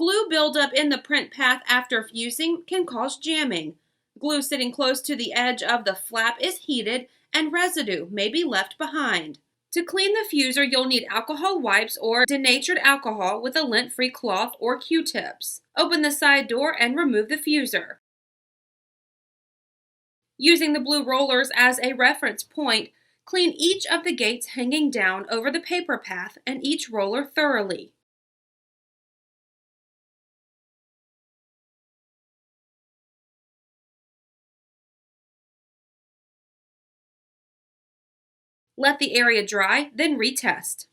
Glue buildup in the print path after fusing can cause jamming. Glue sitting close to the edge of the flap is heated and residue may be left behind. To clean the fuser, you'll need alcohol wipes or denatured alcohol with a lint-free cloth or Q-tips. Open the side door and remove the fuser. Using the blue rollers as a reference point, clean each of the gates hanging down over the paper path and each roller thoroughly. Let the area dry, then retest.